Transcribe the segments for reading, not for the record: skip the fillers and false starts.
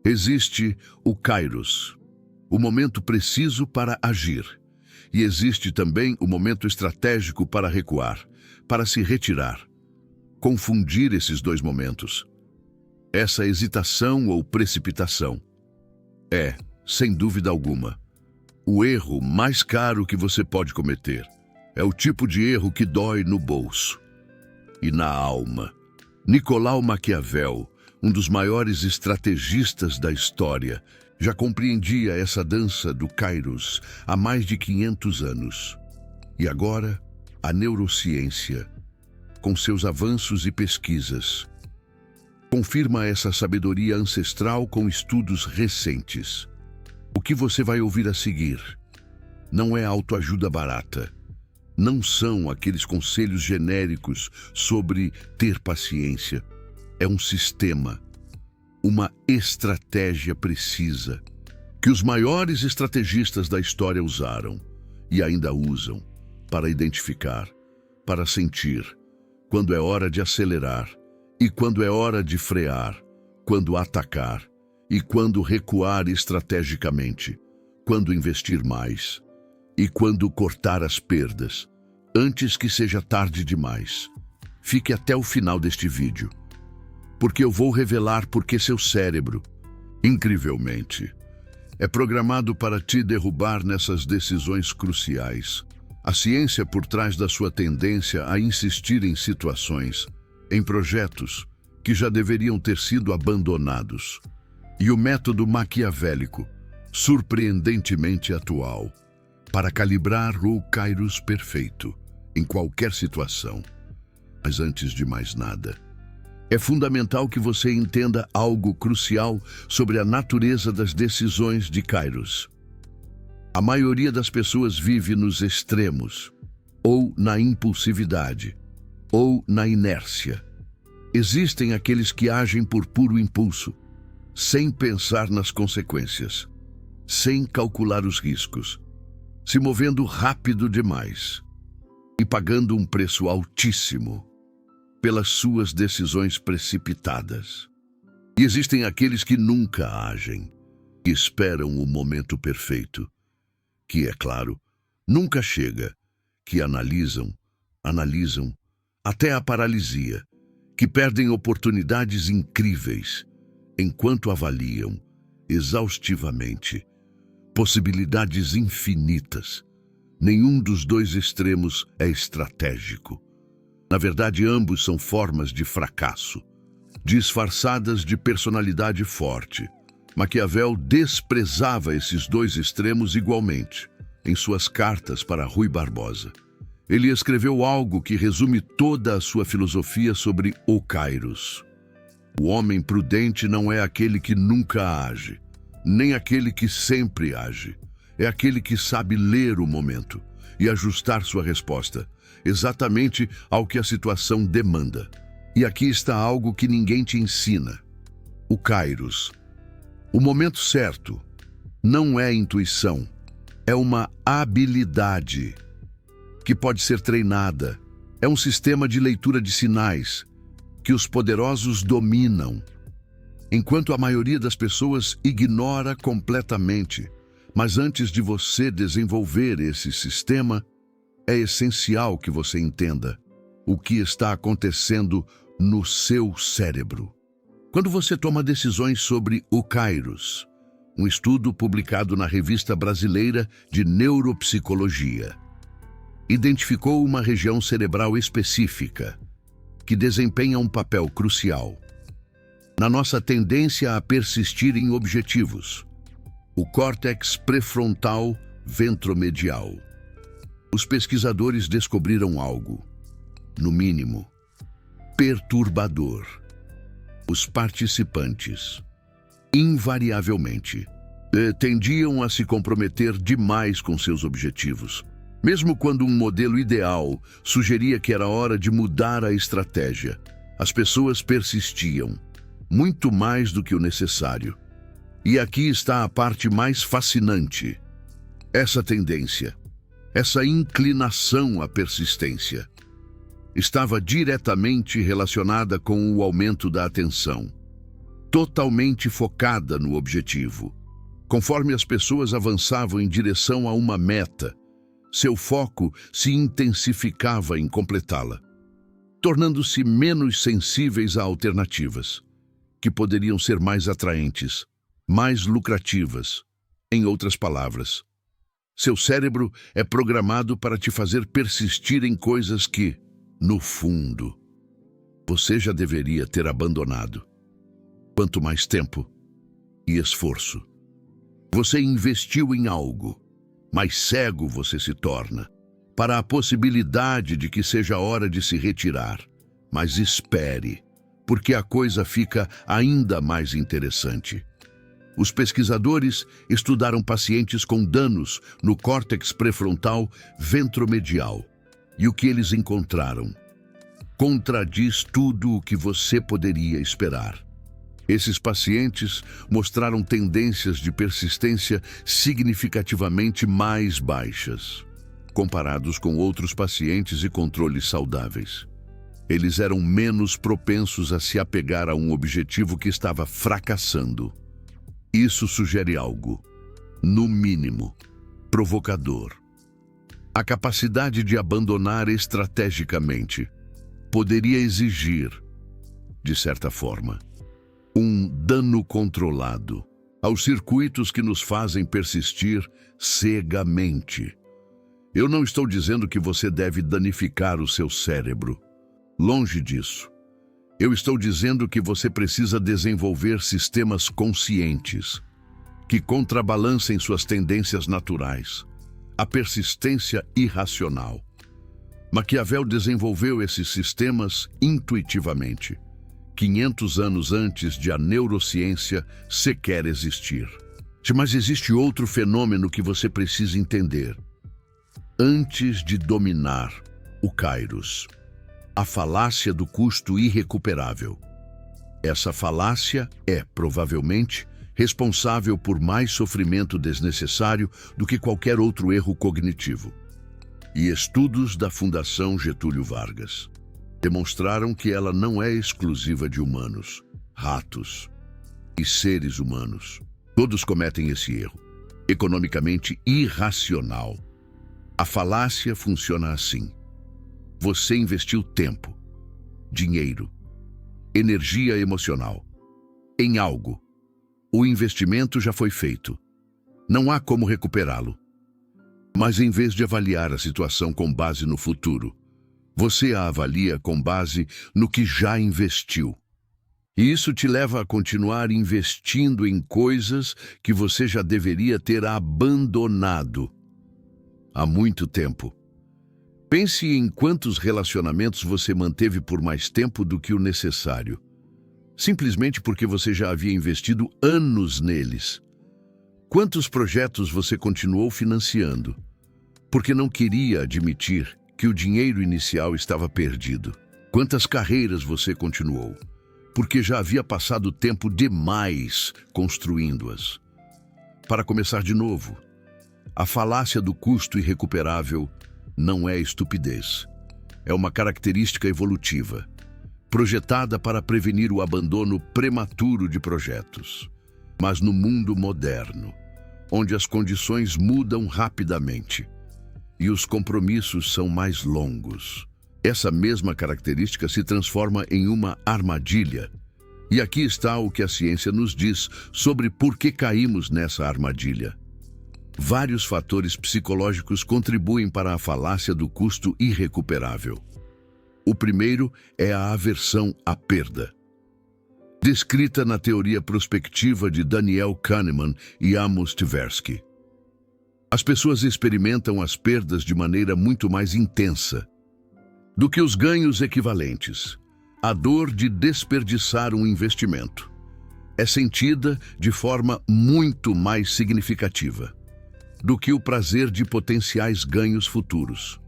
Existe o Kairos, o momento preciso para agir. E existe também o momento estratégico para recuar, para se retirar. Confundir esses dois momentos, essa hesitação ou precipitação, é, sem dúvida alguma, o erro mais caro que você pode cometer. É o tipo de erro que dói no bolso e na alma. Nicolau Maquiavel, um dos maiores estrategistas da história, já compreendia essa dança do Kairos há mais de 500 anos. E agora, a neurociência, com seus avanços e pesquisas, confirma essa sabedoria ancestral com estudos recentes. O que você vai ouvir a seguir não é autoajuda barata. Não são aqueles conselhos genéricos sobre ter paciência. É um sistema, uma estratégia precisa, que os maiores estrategistas da história usaram e ainda usam para identificar, para sentir, quando é hora de acelerar e quando é hora de frear, quando atacar e quando recuar estrategicamente, quando investir mais e quando cortar as perdas, antes que seja tarde demais. Fique até o final deste vídeo, porque eu vou revelar porque seu cérebro, incrivelmente, é programado para te derrubar nessas decisões cruciais. A ciência por trás da sua tendência a insistir em situações, em projetos que já deveriam ter sido abandonados. E o método maquiavélico, surpreendentemente atual, para calibrar o Kairos perfeito em qualquer situação. Mas antes de mais nada, é fundamental que você entenda algo crucial sobre a natureza das decisões de Kairos. A maioria das pessoas vive nos extremos, ou na impulsividade, ou na inércia. Existem aqueles que agem por puro impulso, sem pensar nas consequências, sem calcular os riscos, se movendo rápido demais e pagando um preço altíssimo pelas suas decisões precipitadas. E existem aqueles que nunca agem, que esperam o momento perfeito, que, é claro, nunca chega, que analisam, até a paralisia, que perdem oportunidades incríveis, enquanto avaliam, exaustivamente, possibilidades infinitas. Nenhum dos dois extremos é estratégico. Na verdade, ambos são formas de fracasso, disfarçadas de personalidade forte. Maquiavel desprezava esses dois extremos igualmente, em suas cartas para Rui Barbosa. Ele escreveu algo que resume toda a sua filosofia sobre o Kairos. O homem prudente não é aquele que nunca age, nem aquele que sempre age. É aquele que sabe ler o momento e ajustar sua resposta, exatamente ao que a situação demanda. E aqui está algo que ninguém te ensina. O Kairos. O momento certo não é intuição, é uma habilidade que pode ser treinada. É um sistema de leitura de sinais que os poderosos dominam, enquanto a maioria das pessoas ignora completamente. Mas antes de você desenvolver esse sistema, é essencial que você entenda o que está acontecendo no seu cérebro. Quando você toma decisões sobre o Kairos, um estudo publicado na Revista Brasileira de Neuropsicologia identificou uma região cerebral específica que desempenha um papel crucial na nossa tendência a persistir em objetivos: o córtex pré-frontal ventromedial. Os pesquisadores descobriram algo, no mínimo, perturbador. Os participantes, invariavelmente, tendiam a se comprometer demais com seus objetivos, mesmo quando um modelo ideal sugeria que era hora de mudar a estratégia. As pessoas persistiam, muito mais do que o necessário. E aqui está a parte mais fascinante. Essa tendência, essa inclinação à persistência, estava diretamente relacionada com o aumento da atenção. totalmente focada no objetivo. Conforme as pessoas avançavam em direção a uma meta, seu foco se intensificava em completá-la, tornando-se menos sensíveis a alternativas, que poderiam ser mais atraentes, mais lucrativas. Em outras palavras, seu cérebro é programado para te fazer persistir em coisas que, no fundo, você já deveria ter abandonado. Quanto mais tempo e esforço você investiu em algo, mais cego você se torna para a possibilidade de que seja hora de se retirar. Mas espere, porque a coisa fica ainda mais interessante. Os pesquisadores estudaram pacientes com danos no córtex pré-frontal ventromedial. E o que eles encontraram contradiz tudo o que você poderia esperar. Esses pacientes mostraram tendências de persistência significativamente mais baixas, comparados com outros pacientes e controles saudáveis. Eles eram menos propensos a se apegar a um objetivo que estava fracassando. Isso sugere algo, no mínimo, provocador. A capacidade de abandonar estrategicamente poderia exigir, de certa forma, um dano controlado aos circuitos que nos fazem persistir cegamente. Eu não estou dizendo que você deve danificar o seu cérebro. Longe disso. Eu estou dizendo que você precisa desenvolver sistemas conscientes que contrabalancem suas tendências naturais, a persistência irracional. Maquiavel desenvolveu esses sistemas intuitivamente, 500 anos antes de a neurociência sequer existir. Mas existe outro fenômeno que você precisa entender. Antes de dominar o Kairos, a falácia do custo irrecuperável. Essa falácia é, provavelmente, responsável por mais sofrimento desnecessário do que qualquer outro erro cognitivo. E estudos da Fundação Getúlio Vargas demonstraram que ela não é exclusiva de humanos, ratos e seres humanos. Todos cometem esse erro, economicamente irracional. A falácia funciona assim. Você investiu tempo, dinheiro, energia emocional em algo. O investimento já foi feito. Não há como recuperá-lo. Mas em vez de avaliar a situação com base no futuro, você a avalia com base no que já investiu. E isso te leva a continuar investindo em coisas que você já deveria ter abandonado há muito tempo. Pense em quantos relacionamentos você manteve por mais tempo do que o necessário, simplesmente porque você já havia investido anos neles. Quantos projetos você continuou financiando, porque não queria admitir que o dinheiro inicial estava perdido? Quantas carreiras você continuou, porque já havia passado tempo demais construindo-as? Para começar de novo, a falácia do custo irrecuperável não é estupidez. É uma característica evolutiva, projetada para prevenir o abandono prematuro de projetos. Mas no mundo moderno, onde as condições mudam rapidamente e os compromissos são mais longos, essa mesma característica se transforma em uma armadilha. E aqui está o que a ciência nos diz sobre por que caímos nessa armadilha. Vários fatores psicológicos contribuem para a falácia do custo irrecuperável. O primeiro é a aversão à perda. Descrita na teoria prospectiva de Daniel Kahneman e Amos Tversky. As pessoas experimentam as perdas de maneira muito mais intensa do que os ganhos equivalentes. A dor de desperdiçar um investimento é sentida de forma muito mais significativa do que o prazer de potenciais ganhos futuros.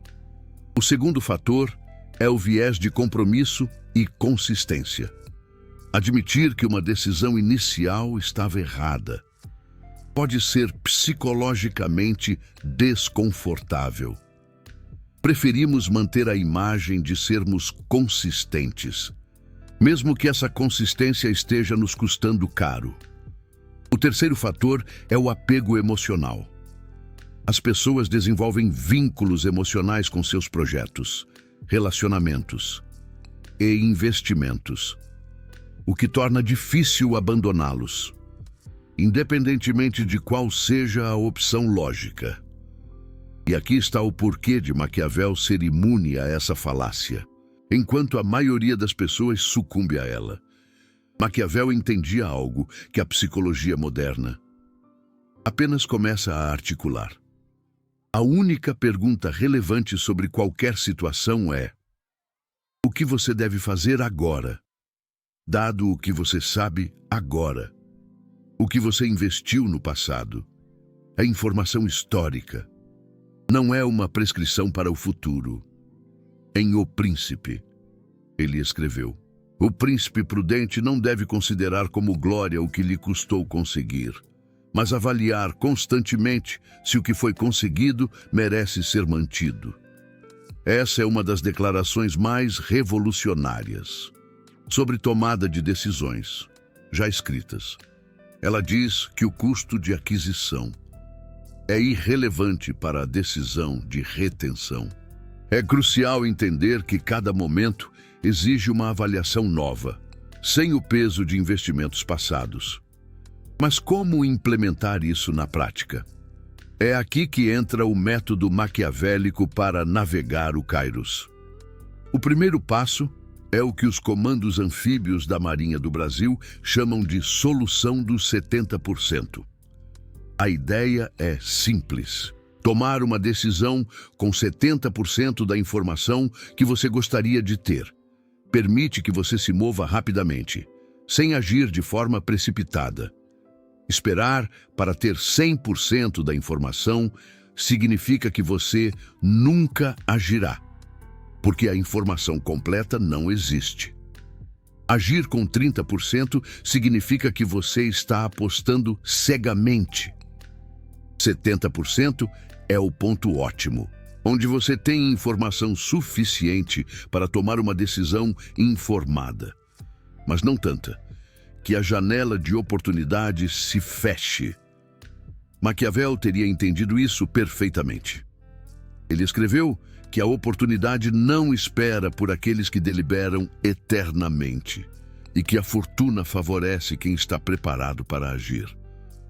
O segundo fator é o viés de compromisso e consistência. Admitir que uma decisão inicial estava errada pode ser psicologicamente desconfortável. Preferimos manter a imagem de sermos consistentes, mesmo que essa consistência esteja nos custando caro. O terceiro fator é o apego emocional. As pessoas desenvolvem vínculos emocionais com seus projetos, relacionamentos e investimentos, o que torna difícil abandoná-los, independentemente de qual seja a opção lógica. E aqui está o porquê de Maquiavel ser imune a essa falácia, enquanto a maioria das pessoas sucumbe a ela. Maquiavel entendia algo que a psicologia moderna apenas começa a articular. A única pergunta relevante sobre qualquer situação é: o que você deve fazer agora, dado o que você sabe agora? O que você investiu no passado é informação histórica, não é uma prescrição para o futuro. Em O Príncipe, ele escreveu: o príncipe prudente não deve considerar como glória o que lhe custou conseguir, mas avaliar constantemente se o que foi conseguido merece ser mantido. Essa é uma das declarações mais revolucionárias sobre tomada de decisões, já escritas. Ela diz que o custo de aquisição é irrelevante para a decisão de retenção. É crucial entender que cada momento exige uma avaliação nova, sem o peso de investimentos passados. Mas como implementar isso na prática? É aqui que entra o método maquiavélico para navegar o Kairos. O primeiro passo é o que os comandos anfíbios da Marinha do Brasil chamam de solução dos 70%. A ideia é simples: tomar uma decisão com 70% da informação que você gostaria de ter. Permite que você se mova rapidamente, sem agir de forma precipitada. Esperar para ter 100% da informação significa que você nunca agirá, porque a informação completa não existe. Agir com 30% significa que você está apostando cegamente. 70% é o ponto ótimo, onde você tem informação suficiente para tomar uma decisão informada, mas não tanta que a janela de oportunidade se feche. Maquiavel teria entendido isso perfeitamente. Ele escreveu que a oportunidade não espera por aqueles que deliberam eternamente e que a fortuna favorece quem está preparado para agir.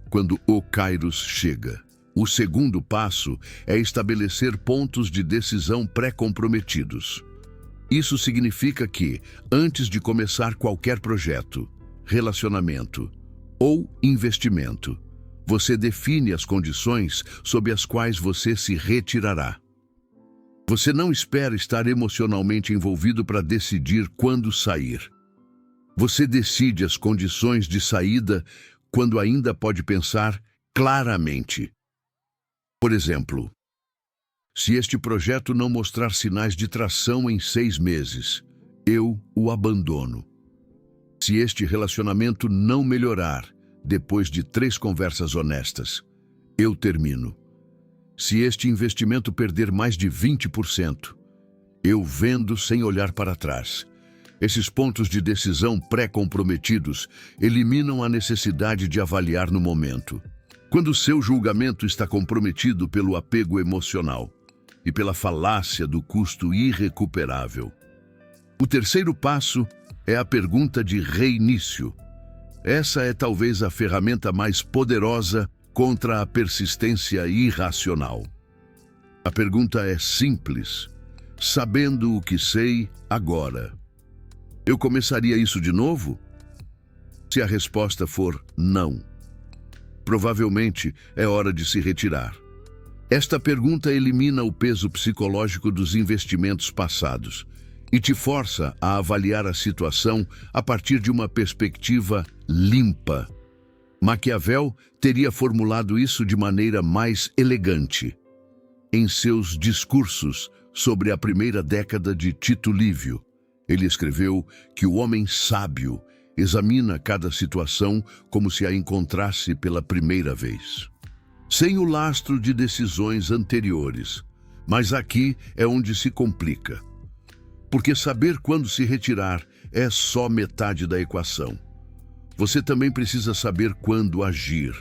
Quando o Kairos chega, o segundo passo é estabelecer pontos de decisão pré-comprometidos. Isso significa que, antes de começar qualquer projeto, relacionamento ou investimento, você define as condições sob as quais você se retirará. Você não espera estar emocionalmente envolvido para decidir quando sair. Você decide as condições de saída quando ainda pode pensar claramente. Por exemplo, se este projeto não mostrar sinais de tração em 6 meses, eu o abandono. Se este relacionamento não melhorar depois de 3 conversas honestas, eu termino. Se este investimento perder mais de 20%, eu vendo sem olhar para trás. Esses pontos de decisão pré-comprometidos eliminam a necessidade de avaliar no momento. Quando seu julgamento está comprometido pelo apego emocional e pela falácia do custo irrecuperável. O terceiro passo é a pergunta de reinício. Essa é talvez a ferramenta mais poderosa contra a persistência irracional. A pergunta é simples: sabendo o que sei agora, eu começaria isso de novo? Se a resposta for não, provavelmente é hora de se retirar. Esta pergunta elimina o peso psicológico dos investimentos passados e te força a avaliar a situação a partir de uma perspectiva limpa. Maquiavel teria formulado isso de maneira mais elegante em seus discursos sobre a primeira década de Tito Livio. Ele escreveu que o homem sábio examina cada situação como se a encontrasse pela primeira vez, sem o lastro de decisões anteriores. Mas aqui é onde se complica, porque saber quando se retirar é só metade da equação. Você também precisa saber quando agir.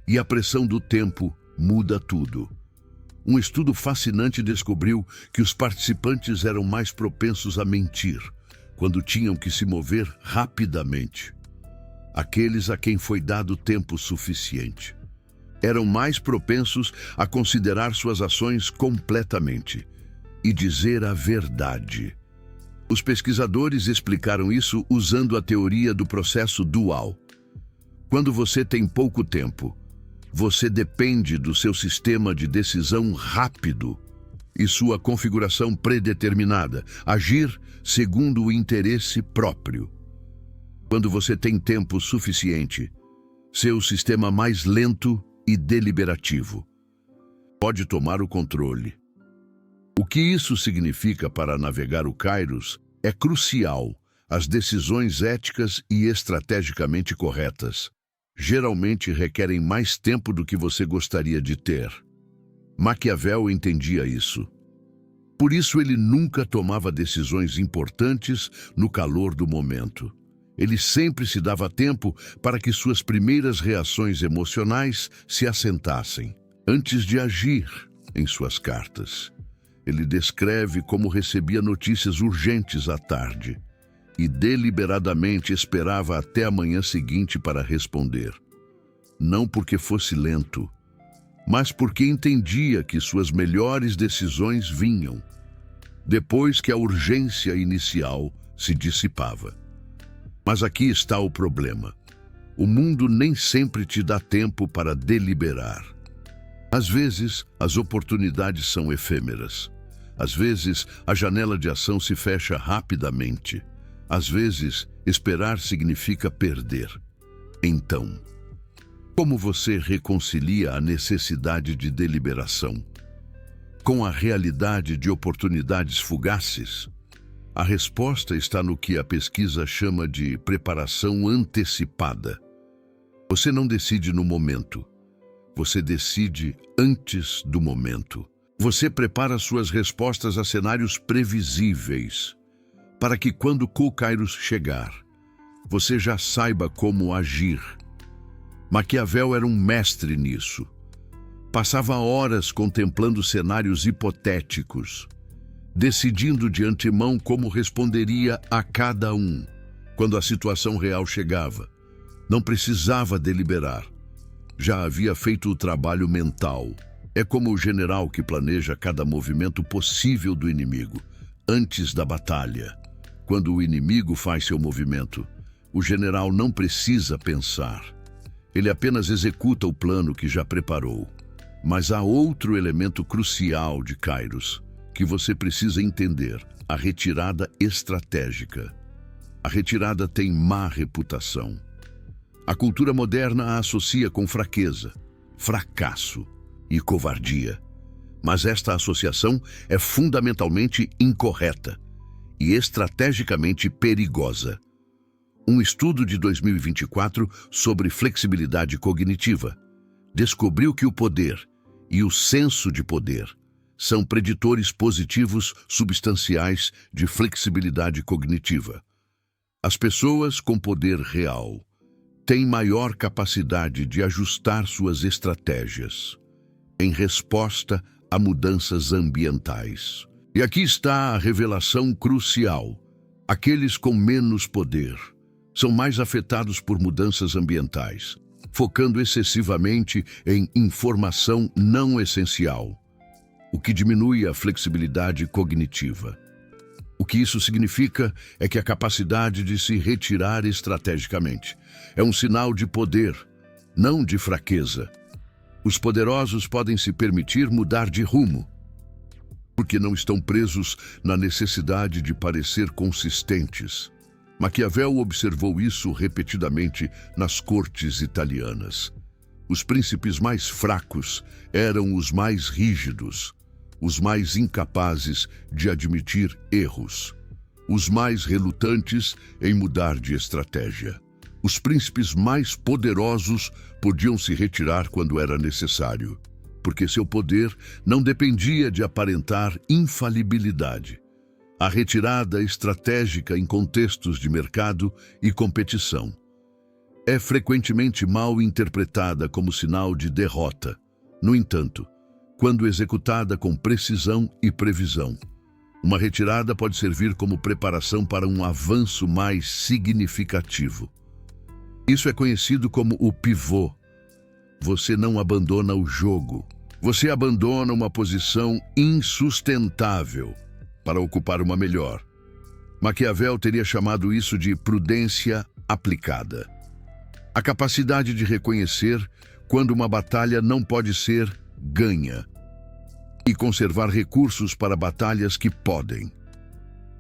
E a pressão do tempo muda tudo. Um estudo fascinante descobriu que os participantes eram mais propensos a mentir quando tinham que se mover rapidamente. Aqueles a quem foi dado tempo suficiente eram mais propensos a considerar suas ações completamente e dizer a verdade. Os pesquisadores explicaram isso usando a teoria do processo dual. Quando você tem pouco tempo, você depende do seu sistema de decisão rápido e sua configuração predeterminada, agir segundo o interesse próprio. Quando você tem tempo suficiente, seu sistema mais lento e deliberativo pode tomar o controle. O que isso significa para navegar o Kairos é crucial. As decisões éticas e estrategicamente corretas geralmente requerem mais tempo do que você gostaria de ter. Maquiavel entendia isso. Por isso ele nunca tomava decisões importantes no calor do momento. Ele sempre se dava tempo para que suas primeiras reações emocionais se assentassem, antes de agir em suas cartas. Ele descreve como recebia notícias urgentes à tarde e deliberadamente esperava até a manhã seguinte para responder. Não porque fosse lento, mas porque entendia que suas melhores decisões vinham depois que a urgência inicial se dissipava. Mas aqui está o problema. O mundo nem sempre te dá tempo para deliberar. Às vezes, as oportunidades são efêmeras. Às vezes, a janela de ação se fecha rapidamente. Às vezes, esperar significa perder. Então, como você reconcilia a necessidade de deliberação com a realidade de oportunidades fugaces? A resposta está no que a pesquisa chama de preparação antecipada. Você não decide no momento. Você decide antes do momento. Você prepara suas respostas a cenários previsíveis, para que quando o Kairos chegar, você já saiba como agir. Maquiavel era um mestre nisso. Passava horas contemplando cenários hipotéticos, decidindo de antemão como responderia a cada um quando a situação real chegava. Não precisava deliberar. Já havia feito o trabalho mental. É como o general que planeja cada movimento possível do inimigo antes da batalha. Quando o inimigo faz seu movimento, o general não precisa pensar. Ele apenas executa o plano que já preparou. Mas há outro elemento crucial de Kairos que você precisa entender: a retirada estratégica. A retirada tem má reputação. A cultura moderna a associa com fraqueza, fracasso e covardia. Mas esta associação é fundamentalmente incorreta e estrategicamente perigosa. Um estudo de 2024 sobre flexibilidade cognitiva descobriu que o poder e o senso de poder são preditores positivos substanciais de flexibilidade cognitiva. As pessoas com poder real têm maior capacidade de ajustar suas estratégias em resposta a mudanças ambientais. E aqui está a revelação crucial: aqueles com menos poder são mais afetados por mudanças ambientais, focando excessivamente em informação não essencial, o que diminui a flexibilidade cognitiva. O que isso significa é que a capacidade de se retirar estrategicamente é um sinal de poder, não de fraqueza. Os poderosos podem se permitir mudar de rumo, porque não estão presos na necessidade de parecer consistentes. Maquiavel observou isso repetidamente nas cortes italianas. Os príncipes mais fracos eram os mais rígidos, os mais incapazes de admitir erros, os mais relutantes em mudar de estratégia. Os príncipes mais poderosos podiam se retirar quando era necessário, porque seu poder não dependia de aparentar infalibilidade. A retirada estratégica em contextos de mercado e competição é frequentemente mal interpretada como sinal de derrota. No entanto, quando executada com precisão e previsão, uma retirada pode servir como preparação para um avanço mais significativo. Isso é conhecido como o pivô. Você não abandona o jogo. Você abandona uma posição insustentável para ocupar uma melhor. Maquiavel teria chamado isso de prudência aplicada. A capacidade de reconhecer quando uma batalha não pode ser ganha e conservar recursos para batalhas que podem.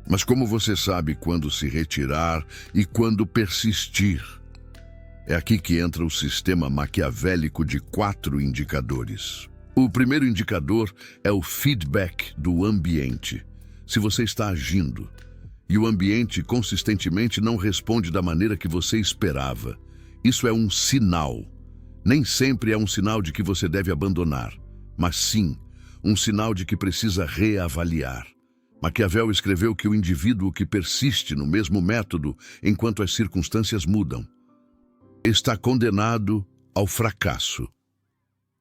Mas como você sabe quando se retirar e quando persistir? É aqui que entra o sistema maquiavélico de 4 indicadores. O primeiro indicador é o feedback do ambiente. Se você está agindo e o ambiente consistentemente não responde da maneira que você esperava, isso é um sinal. Nem sempre é um sinal de que você deve abandonar, mas sim um sinal de que precisa reavaliar. Maquiavel escreveu que o indivíduo que persiste no mesmo método enquanto as circunstâncias mudam está condenado ao fracasso.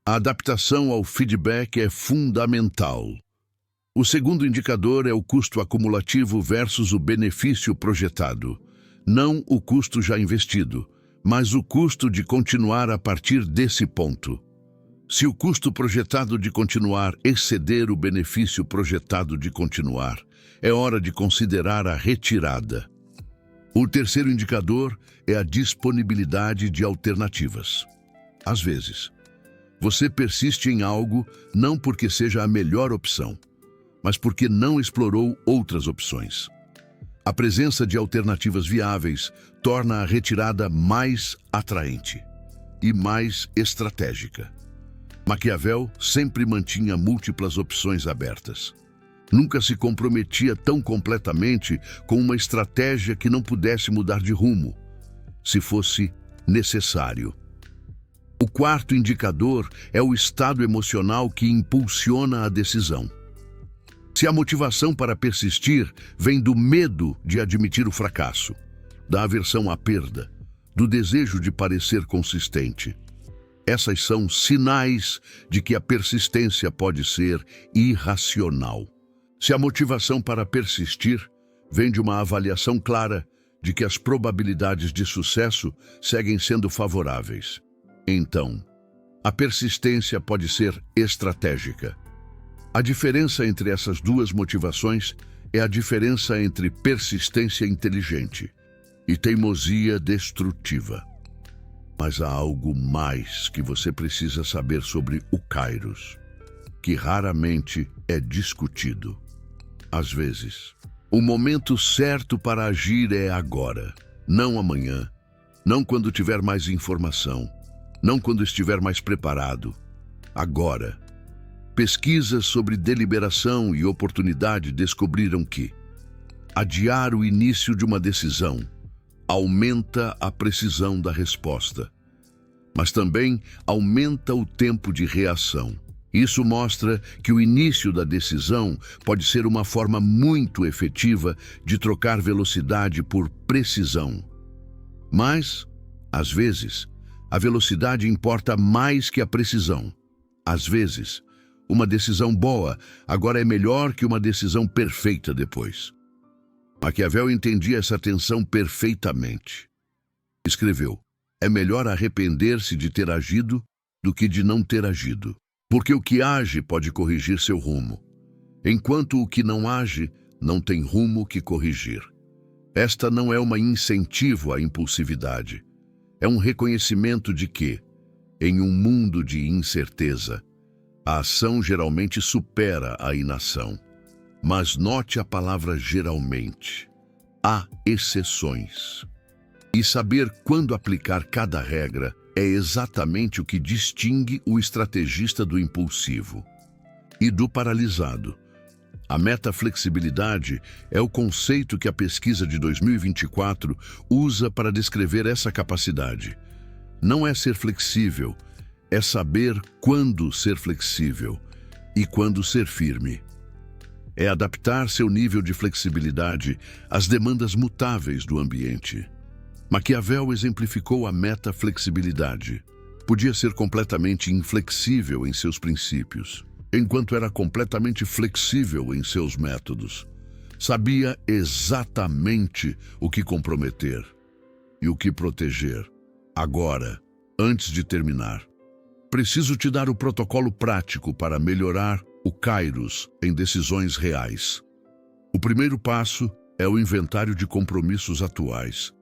A adaptação ao feedback é fundamental. O segundo indicador é o custo acumulativo versus o benefício projetado. Não o custo já investido, mas o custo de continuar a partir desse ponto. Se o custo projetado de continuar exceder o benefício projetado de continuar, é hora de considerar a retirada. O terceiro indicador é a disponibilidade de alternativas. Às vezes, você persiste em algo não porque seja a melhor opção, mas porque não explorou outras opções. A presença de alternativas viáveis torna a retirada mais atraente e mais estratégica. Maquiavel sempre mantinha múltiplas opções abertas. Nunca se comprometia tão completamente com uma estratégia que não pudesse mudar de rumo, se fosse necessário. O quarto indicador é o estado emocional que impulsiona a decisão. Se a motivação para persistir vem do medo de admitir o fracasso, da aversão à perda, do desejo de parecer consistente, essas são sinais de que a persistência pode ser irracional. Se a motivação para persistir vem de uma avaliação clara de que as probabilidades de sucesso seguem sendo favoráveis, então, a persistência pode ser estratégica. A diferença entre essas duas motivações é a diferença entre persistência inteligente e teimosia destrutiva. Mas há algo mais que você precisa saber sobre o Kairos, que raramente é discutido. Às vezes, o momento certo para agir é agora, não amanhã, não quando tiver mais informação, não quando estiver mais preparado. Agora. Pesquisas sobre deliberação e oportunidade descobriram que adiar o início de uma decisão aumenta a precisão da resposta, mas também aumenta o tempo de reação. Isso mostra que o início da decisão pode ser uma forma muito efetiva de trocar velocidade por precisão. Mas, às vezes, a velocidade importa mais que a precisão. Às vezes, uma decisão boa agora é melhor que uma decisão perfeita depois. Maquiavel entendia essa tensão perfeitamente. Escreveu: é melhor arrepender-se de ter agido do que de não ter agido, porque o que age pode corrigir seu rumo, enquanto o que não age não tem rumo que corrigir. Esta não é uma incentivo à impulsividade, é um reconhecimento de que, em um mundo de incerteza, a ação geralmente supera a inação. Mas note a palavra geralmente. Há exceções. E saber quando aplicar cada regra é exatamente o que distingue o estrategista do impulsivo e do paralisado. A metaflexibilidade é o conceito que a pesquisa de 2024 usa para descrever essa capacidade. Não é ser flexível, é saber quando ser flexível e quando ser firme. é adaptar seu nível de flexibilidade às demandas mutáveis do ambiente. Maquiavel exemplificou a meta-flexibilidade. Podia ser completamente inflexível em seus princípios, enquanto era completamente flexível em seus métodos. Sabia exatamente o que comprometer e o que proteger. Agora, antes de terminar, preciso te dar o protocolo prático para melhorar o Kairos em decisões reais. O primeiro passo é o inventário de compromissos atuais.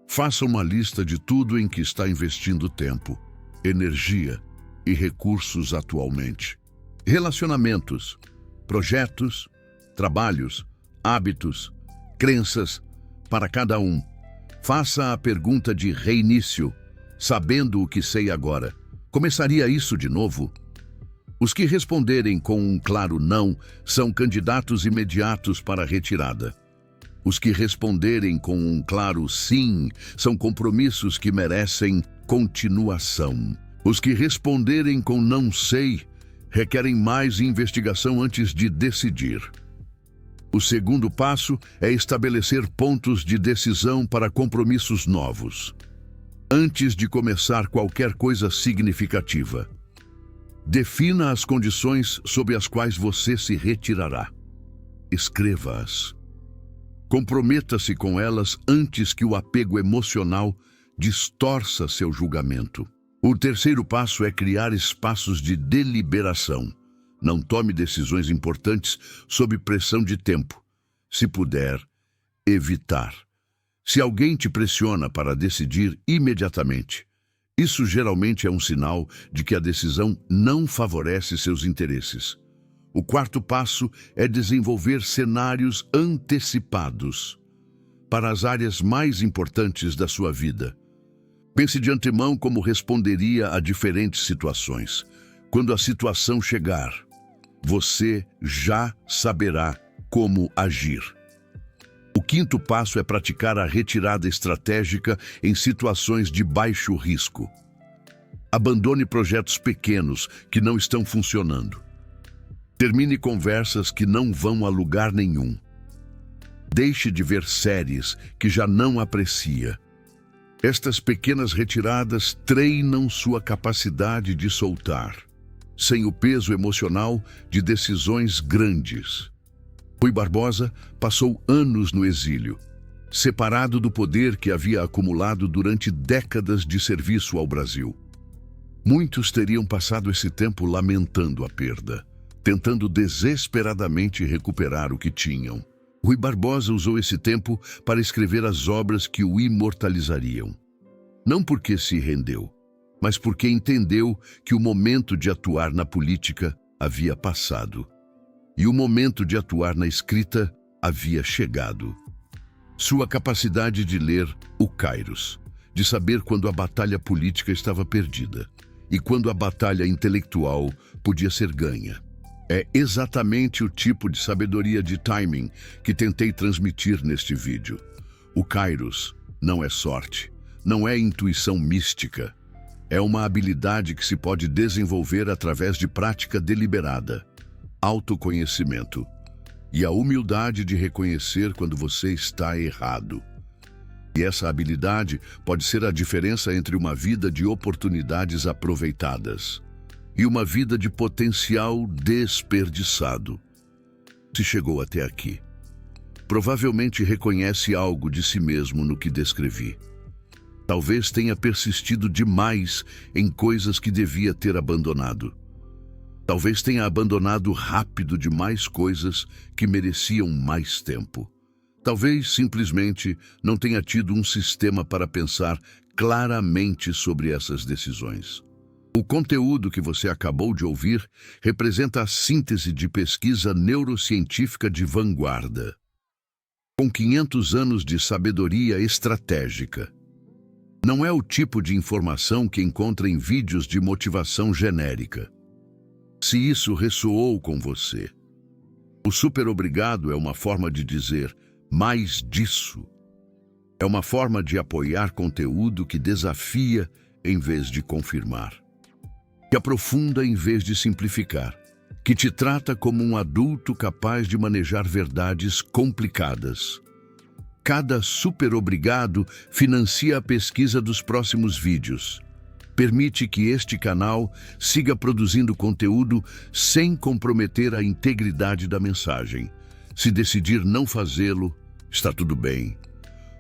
Faça uma lista de tudo em que está investindo tempo, energia e recursos atualmente. Relacionamentos, projetos, trabalhos, hábitos, crenças, para cada um. Faça a pergunta de reinício, sabendo o que sei agora. Começaria isso de novo? Os que responderem com um claro não são candidatos imediatos para a retirada. Os que responderem com um claro sim são compromissos que merecem continuação. Os que responderem com não sei requerem mais investigação antes de decidir. O segundo passo é estabelecer pontos de decisão para compromissos novos. Antes de começar qualquer coisa significativa, defina as condições sob as quais você se retirará. Escreva-as. Comprometa-se com elas antes que o apego emocional distorça seu julgamento. O terceiro passo é criar espaços de deliberação. Não tome decisões importantes sob pressão de tempo. Se puder, evitar. Se alguém te pressiona para decidir imediatamente, isso geralmente é um sinal de que a decisão não favorece seus interesses. O quarto passo é desenvolver cenários antecipados para as áreas mais importantes da sua vida. Pense de antemão como responderia a diferentes situações. Quando a situação chegar, você já saberá como agir. O quinto passo é praticar a retirada estratégica em situações de baixo risco. Abandone projetos pequenos que não estão funcionando. Termine conversas que não vão a lugar nenhum. Deixe de ver séries que já não aprecia. Estas pequenas retiradas treinam sua capacidade de soltar, sem o peso emocional de decisões grandes. Rui Barbosa passou anos no exílio, separado do poder que havia acumulado durante décadas de serviço ao Brasil. Muitos teriam passado esse tempo lamentando a perda, tentando desesperadamente recuperar o que tinham. Rui Barbosa usou esse tempo para escrever as obras que o imortalizariam. Não porque se rendeu, mas porque entendeu que o momento de atuar na política havia passado. E o momento de atuar na escrita havia chegado. Sua capacidade de ler o Kairos, de saber quando a batalha política estava perdida e quando a batalha intelectual podia ser ganha. É exatamente o tipo de sabedoria de timing que tentei transmitir neste vídeo. O Kairos não é sorte, não é intuição mística. É uma habilidade que se pode desenvolver através de prática deliberada, autoconhecimento e a humildade de reconhecer quando você está errado. E essa habilidade pode ser a diferença entre uma vida de oportunidades aproveitadas e uma vida de potencial desperdiçado. Se chegou até aqui, provavelmente reconhece algo de si mesmo no que descrevi. Talvez tenha persistido demais em coisas que devia ter abandonado. Talvez tenha abandonado rápido demais coisas que mereciam mais tempo. Talvez simplesmente não tenha tido um sistema para pensar claramente sobre essas decisões. O conteúdo que você acabou de ouvir representa a síntese de pesquisa neurocientífica de vanguarda, com 500 anos de sabedoria estratégica. Não é o tipo de informação que encontra em vídeos de motivação genérica. Se isso ressoou com você, o super obrigado é uma forma de dizer mais disso. É uma forma de apoiar conteúdo que desafia em vez de confirmar, que aprofunda em vez de simplificar, que te trata como um adulto capaz de manejar verdades complicadas. Cada super obrigado financia a pesquisa dos próximos vídeos. Permite que este canal siga produzindo conteúdo sem comprometer a integridade da mensagem. Se decidir não fazê-lo, está tudo bem.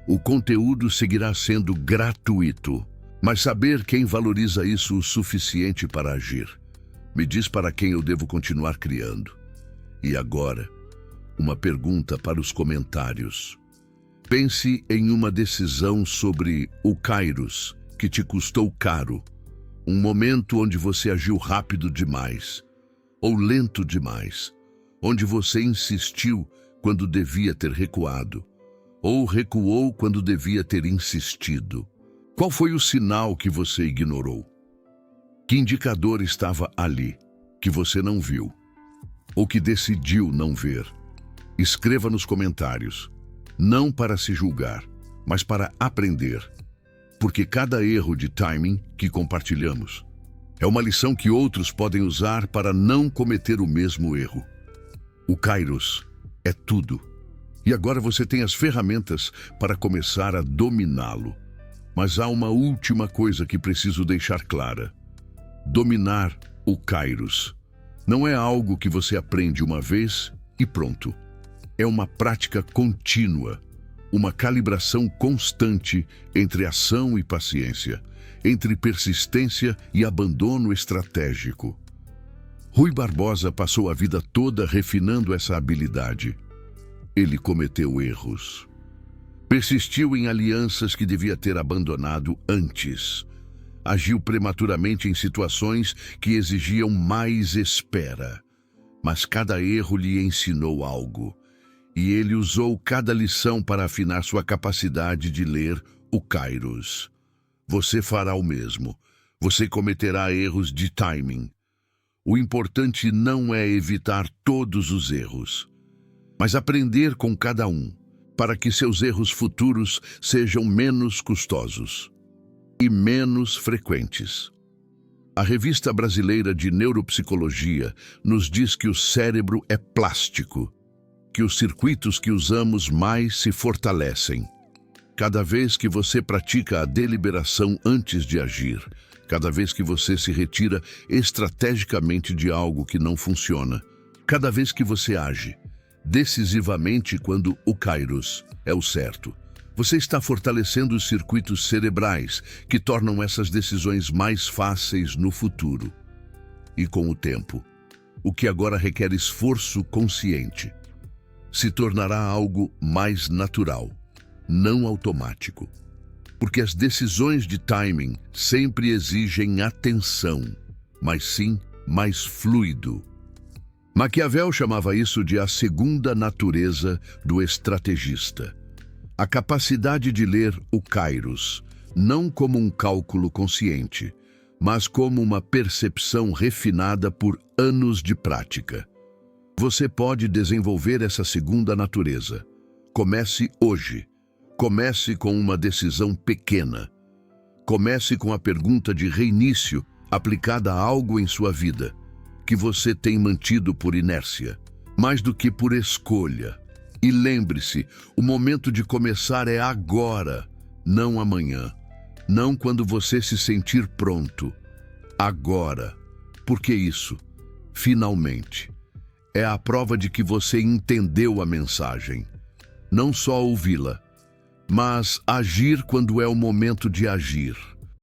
O conteúdo seguirá sendo gratuito, mas saber quem valoriza isso o suficiente para agir. Me diz para quem eu devo continuar criando. E agora, uma pergunta para os comentários. Pense em uma decisão sobre o Kairos que te custou caro. Um momento onde você agiu rápido demais ou lento demais, onde você insistiu quando devia ter recuado, ou recuou quando devia ter insistido. Qual foi o sinal que você ignorou? Que indicador estava ali, que você não viu, ou que decidiu não ver? Escreva nos comentários, não para se julgar, mas para aprender, porque cada erro de timing que compartilhamos é uma lição que outros podem usar para não cometer o mesmo erro. O Kairos é tudo. E agora você tem as ferramentas para começar a dominá-lo. Mas há uma última coisa que preciso deixar clara. Dominar o Kairos não é algo que você aprende uma vez e pronto. É uma prática contínua, uma calibração constante entre ação e paciência, entre persistência e abandono estratégico. Rui Barbosa passou a vida toda refinando essa habilidade. Ele cometeu erros. Persistiu em alianças que devia ter abandonado antes. Agiu prematuramente em situações que exigiam mais espera. Mas cada erro lhe ensinou algo. E ele usou cada lição para afinar sua capacidade de ler o Kairos. Você fará o mesmo. Você cometerá erros de timing. O importante não é evitar todos os erros, mas aprender com cada um, para que seus erros futuros sejam menos custosos e menos frequentes. A Revista Brasileira de Neuropsicologia nos diz que o cérebro é plástico, que os circuitos que usamos mais se fortalecem. Cada vez que você pratica a deliberação antes de agir, cada vez que você se retira estrategicamente de algo que não funciona, cada vez que você age decisivamente quando o Kairos é o certo, você está fortalecendo os circuitos cerebrais que tornam essas decisões mais fáceis no futuro. E com o tempo, o que agora requer esforço consciente se tornará algo mais natural, não automático. Porque as decisões de timing sempre exigem atenção, mas sim mais fluido. Maquiavel chamava isso de a segunda natureza do estrategista. A capacidade de ler o Kairos, não como um cálculo consciente, mas como uma percepção refinada por anos de prática. Você pode desenvolver essa segunda natureza. Comece hoje. Comece com uma decisão pequena. Comece com a pergunta de reinício aplicada a algo em sua vida que você tem mantido por inércia, mais do que por escolha. E lembre-se, o momento de começar é agora, não amanhã. Não quando você se sentir pronto. Agora. Porque isso, finalmente, é a prova de que você entendeu a mensagem. Não só ouvi-la, mas agir quando é o momento de agir.